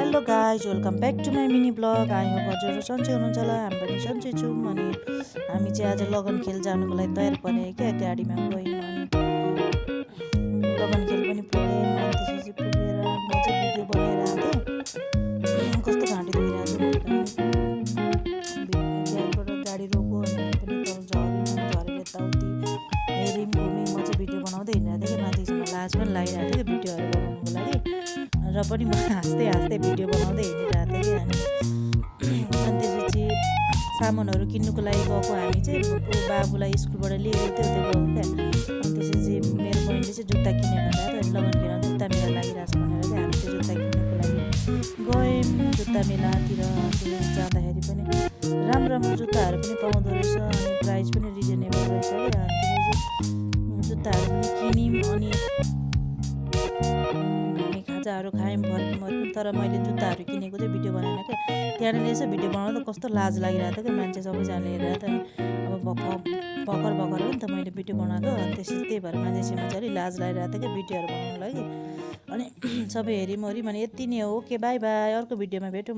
Hello guys, welcome back to my mini blog. I hope हजुरहरू सन्चै हुनुहुन्छ होला। हामी पनि सन्चै छौँ। अनि हामी चाहिँ आज लगन खेल जानुको लागि तयार पऱ्यौँ क्या। गाडीमा गयौँ अनि लगन खेल पनि पुग्यौँ। अनि त्यसपछि पुगेर म चाहिँ भिडियो बनाइरहेको थिएँ। कस्तो घाँटी दुखिरहेको छ त्यहाँबाट गाडी रोक्यो अनि पनि तल झऱ्यौँ। झरेर यताउति हेऱ्यौँ घुम्यौँ। म चाहिँ भिडियो बनाउँदै हिँडिरहेको थिएँ कि माथिसम्म लाज पनि लागिरहेको थियो कि भिडियोहरू बनाउनुको लागि। र पनि म हाँस्दै भिडियो बनाउँदै हिँडिरहेको थिएँ कि। अनि त्यसपछि सामानहरू किन्नुको लागि गएको हामी चाहिँ बाबुलाई स्कुलबाट लिएको थियो त्यो गएको क्या। अनि त्यसपछि मेरो बहिनीले चाहिँ जुत्ता किने भनेर त लगन खेलमा जुत्ता मेला लागिरहेको छ भनेर चाहिँ हामी त्यो जुत्ता किन्नुको लागि गयौँ जुत्ता मेलातिर। त्यसपछि जाँदाखेरि पनि राम्रो राम्रो जुत्ताहरू पनि पाउँदो रहेछ अनि प्राइस पनि रिजनेबल रहेछ क्या। अनि त्यसपछि जुत्ताहरू पनि किन्यौँ अनि हामी खाजाहरू खायौँ फर्क्यौँ। तर मैले जुत्ताहरू किनेको चाहिँ भिडियो बनाएन क्या। त्यहाँनिर यसो भिडियो बनाउँदा कस्तो लाज लागिरहेको थियो क्या। मान्छे सबैजनाले हेरेर त अब भर्खर भर्खर हो नि त मैले भिडियो बनाएको। अनि त्यसपछि त्यही भएर मान्छेसँग चाहिँ अलिक लाज लागिरहेको थियो क्या भिडियोहरू बनाउनु लागि। अनि सबै हेऱ्यौँ ओऱ्यौँ अनि यति नै हो। ओके बाई बाई, अर्को भिडियोमा भेटौँ।